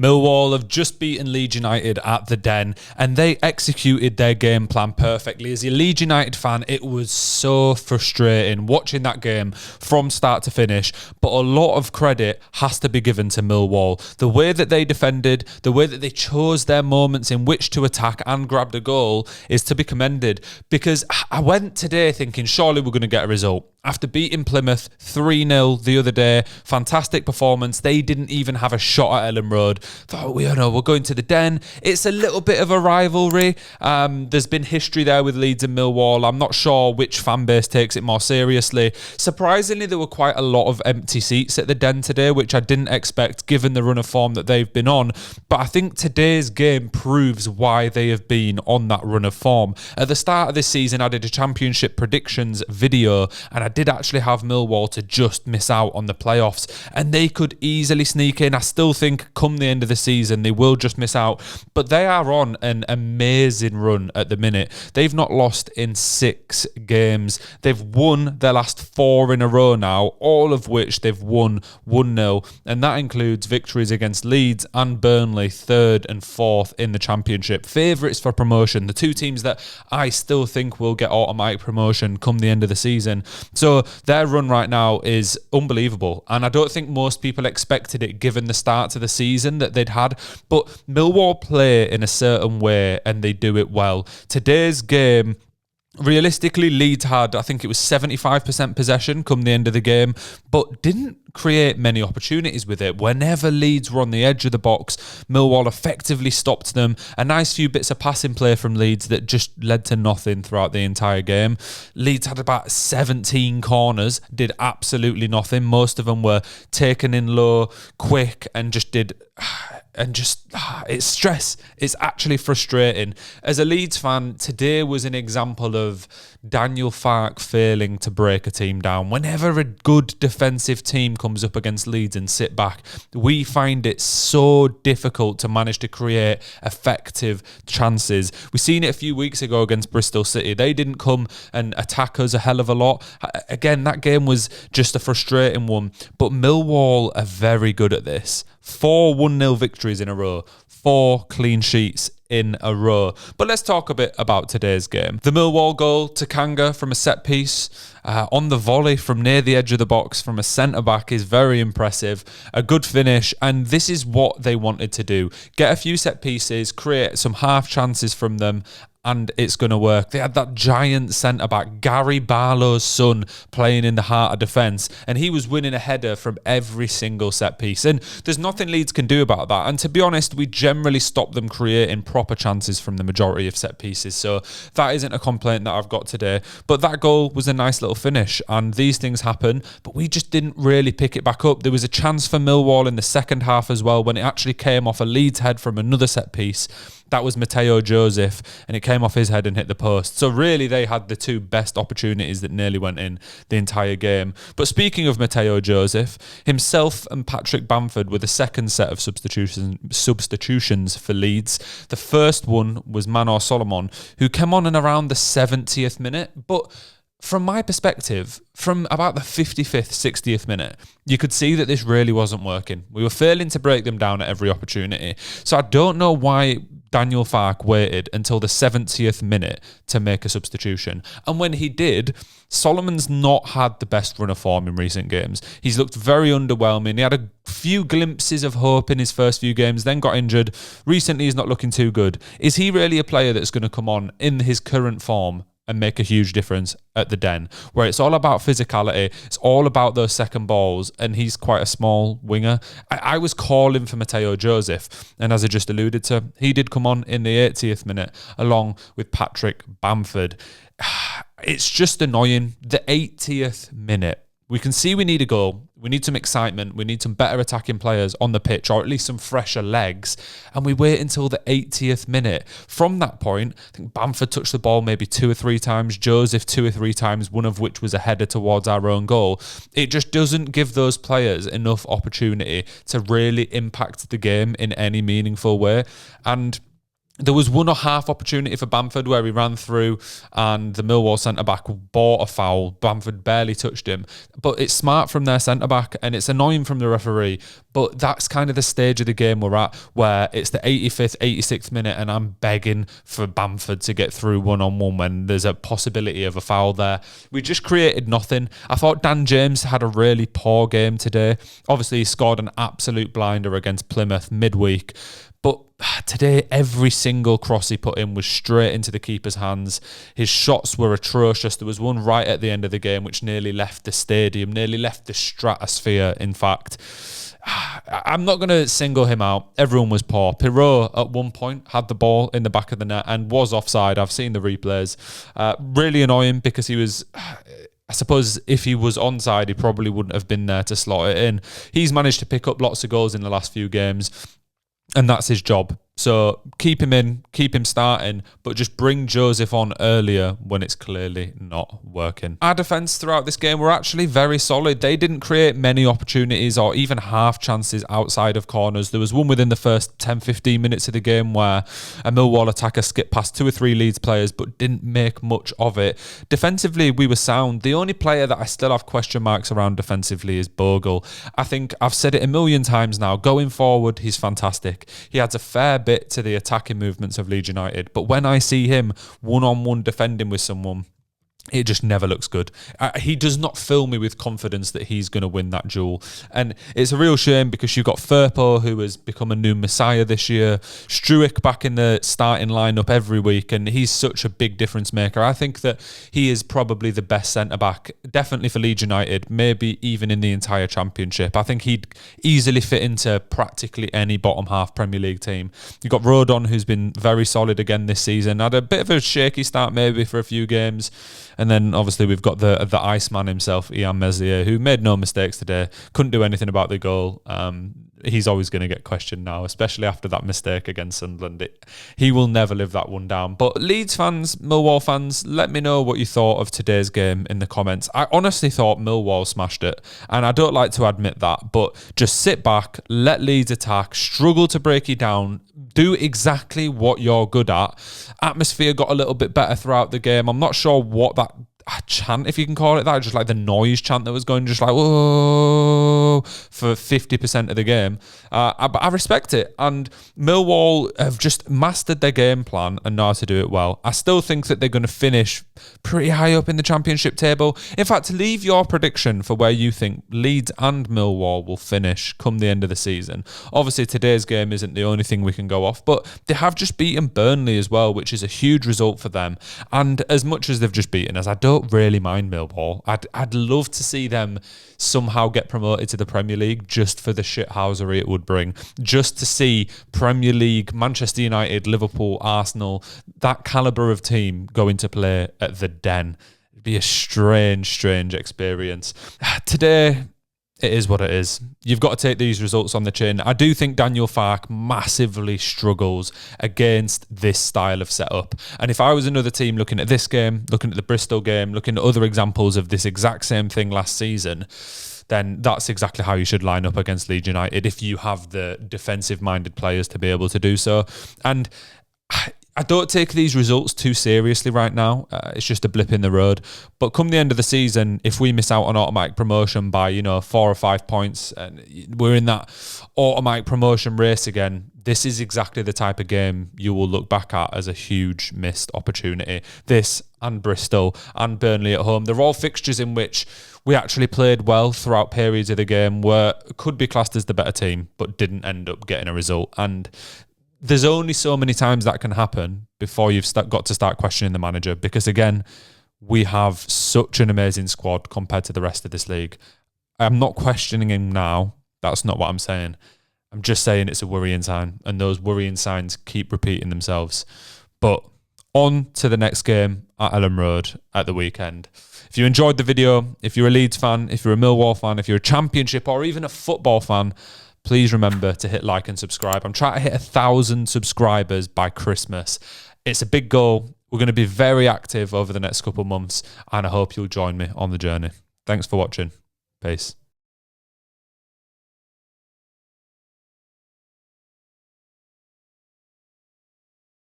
Millwall have just beaten Leeds United at the Den, and they executed their game plan perfectly. As a Leeds United fan, it was so frustrating watching that game from start to finish, but a lot of credit has to be given to Millwall. The way that they defended, the way that they chose their moments in which to attack and grabbed a goal is to be commended, because I went today thinking surely we're going to get a result. After beating Plymouth 3-0 the other day, fantastic performance. They didn't even have a shot at Ellen Road. Thought, we're going to the Den. It's a little bit of a rivalry. There's been history there with Leeds and Millwall. I'm not sure which fan base takes it more seriously. Surprisingly, there were quite a lot of empty seats at the Den today, which I didn't expect given the run of form that they've been on. But I think today's game proves why they have been on that run of form. At the start of this season, I did a championship predictions video, and I did actually have Millwall to just miss out on the playoffs, and they could easily sneak in. I still think come the end of the season they will just miss out, but they are on an amazing run at the minute. They've not lost in 6 games. They've won their last 4 in a row now, all of which they've won 1-0, and that includes victories against Leeds and Burnley, 3rd and 4th in the Championship. Favourites for promotion, the 2 teams that I still think will get automatic promotion come the end of the season. So their run right now is unbelievable, and I don't think most people expected it given the start to the season that they'd had, but Millwall play in a certain way and they do it well. Today's game, realistically, Leeds had, I think it was 75% possession come the end of the game, but didn't create many opportunities with it. Whenever Leeds were on the edge of the box, Millwall effectively stopped them. A nice few bits of passing play from Leeds that just led to nothing throughout the entire game. Leeds had about 17 corners, did absolutely nothing. Most of them were taken in low, quick, and just it's stress. It's actually frustrating. As a Leeds fan, today was an example of Daniel Farke failing to break a team down. Whenever a good defensive team comes up against Leeds and sit back, we find it so difficult to manage to create effective chances. We've seen it a few weeks ago against Bristol City. They didn't come and attack us a hell of a lot. Again, that game was just a frustrating one, but Millwall are very good at this. 4 1-0 victories in a row, 4 clean sheets in a row. But let's talk a bit about today's game. The Millwall goal to Kanga from a set piece on the volley from near the edge of the box from a centre-back is very impressive. A good finish, and this is what they wanted to do. Get a few set pieces, create some half chances from them, and it's going to work. They had that giant centre-back, Gary Barlow's son, playing in the heart of defence, and he was winning a header from every single set piece. And there's nothing Leeds can do about that. And to be honest, we generally stop them creating proper chances from the majority of set pieces. So that isn't a complaint that I've got today. But that goal was a nice little finish, and these things happen, but we just didn't really pick it back up. There was a chance for Millwall in the second half as well when it actually came off a Leeds head from another set piece. That was Mateo Joseph, and it came off his head and hit the post. So really, they had the 2 best opportunities that nearly went in the entire game. But speaking of Mateo Joseph, himself and Patrick Bamford were the second set of substitutions for Leeds. The first one was Manor Solomon, who came on in around the 70th minute, but from my perspective, from about the 55th, 60th minute, you could see that this really wasn't working. We were failing to break them down at every opportunity. So I don't know why Daniel Farke waited until the 70th minute to make a substitution. And when he did, Solomon's not had the best run of form in recent games. He's looked very underwhelming. He had a few glimpses of hope in his first few games, then got injured. Recently, he's not looking too good. Is he really a player that's going to come on in his current form and make a huge difference at the Den, where it's all about physicality, it's all about those second balls, and he's quite a small winger? I was calling for Mateo Joseph, and as I just alluded to, he did come on in the 80th minute along with Patrick Bamford. It's just annoying. The 80th minute. We can see we need a goal. We need some excitement. We need some better attacking players on the pitch, or at least some fresher legs. And we wait until the 80th minute. From that point, I think Bamford touched the ball maybe 2 or 3 times, Joseph 2 or 3 times, one of which was a header towards our own goal. It just doesn't give those players enough opportunity to really impact the game in any meaningful way. And There was one or half opportunity for Bamford where he ran through and the Millwall centre-back bought a foul. Bamford barely touched him. But it's smart from their centre-back and it's annoying from the referee. But that's kind of the stage of the game we're at where it's the 85th, 86th minute and I'm begging for Bamford to get through one-on-one when there's a possibility of a foul there. We just created nothing. I thought Dan James had a really poor game today. Obviously, he scored an absolute blinder against Plymouth midweek. But today, every single cross he put in was straight into the keeper's hands. His shots were atrocious. There was one right at the end of the game which nearly left the stadium, nearly left the stratosphere, in fact. I'm not going to single him out. Everyone was poor. Pirot, at one point, had the ball in the back of the net and was offside. I've seen the replays. Really annoying because he was... I suppose if he was onside, he probably wouldn't have been there to slot it in. He's managed to pick up lots of goals in the last few games. And that's his job. So keep him in, keep him starting, but just bring Joseph on earlier when it's clearly not working. Our defence throughout this game were actually very solid. They didn't create many opportunities or even half chances outside of corners. There was one within the first 10-15 minutes of the game where a Millwall attacker skipped past 2 or 3 Leeds players but didn't make much of it. Defensively, we were sound. The only player that I still have question marks around defensively is Bogle. I think I've said it a million times now. Going forward, he's fantastic. He adds a fair bit to the attacking movements of Leeds United, but when I see him one-on-one defending with someone, it just never looks good. He does not fill me with confidence that he's going to win that duel. And it's a real shame because you've got Firpo, who has become a new messiah this year. Struijk back in the starting lineup every week, and he's such a big difference maker. I think that he is probably the best centre-back, definitely for Leeds United, maybe even in the entire Championship. I think he'd easily fit into practically any bottom-half Premier League team. You've got Rodon, who's been very solid again this season. Had a bit of a shaky start maybe for a few games. And then obviously we've got the Iceman himself, Ian Meslier, who made no mistakes today, couldn't do anything about the goal. He's always going to get questioned now, especially after that mistake against Sunderland. He will never live that one down. But Leeds fans, Millwall fans, let me know what you thought of today's game in the comments. I honestly thought Millwall smashed it, and I don't like to admit that, but just sit back, let Leeds attack, struggle to break you down, do exactly what you're good at. Atmosphere got a little bit better throughout the game. I'm not sure what that chant, if you can call it that, just like the noise chant that was going just like whoa for 50% of the game. I respect it, and Millwall have just mastered their game plan and know how to do it well. I still think that they're going to finish pretty high up in the Championship table. In fact, leave your prediction for where you think Leeds and Millwall will finish come the end of the season. Obviously today's game isn't the only thing we can go off, but they have just beaten Burnley as well, which is a huge result for them. And as much as they've just beaten us, I don't really mind Millwall. I'd love to see them somehow get promoted to the Premier League just for the shithousery it would bring. Just to see Premier League, Manchester United, Liverpool, Arsenal, that calibre of team go into play at the Den. It'd be a strange experience. Today, it is what it is. You've got to take these results on the chin. I do think Daniel Farke massively struggles against this style of setup. And if I was another team looking at this game, looking at the Bristol game, looking at other examples of this exact same thing last season, then that's exactly how you should line up against Leeds United if you have the defensive-minded players to be able to do so. And I don't take these results too seriously right now. It's just a blip in the road. But come the end of the season, if we miss out on automatic promotion by, 4 or 5 points, and we're in that automatic promotion race again, this is exactly the type of game you will look back at as a huge missed opportunity. This and Bristol and Burnley at home, they're all fixtures in which we actually played well throughout periods of the game where could be classed as the better team, but didn't end up getting a result. And there's only so many times that can happen before you've got to start questioning the manager, because again, we have such an amazing squad compared to the rest of this league. I'm not questioning him now. That's not what I'm saying. I'm just saying it's a worrying sign, and those worrying signs keep repeating themselves. But on to the next game at Ellen Road at the weekend. If you enjoyed the video, if you're a Leeds fan, if you're a Millwall fan, if you're a Championship or even a football fan, please remember to hit like and subscribe. I'm trying to hit 1,000 subscribers by Christmas. It's a big goal. We're going to be very active over the next couple of months, and I hope you'll join me on the journey. Thanks for watching. Peace.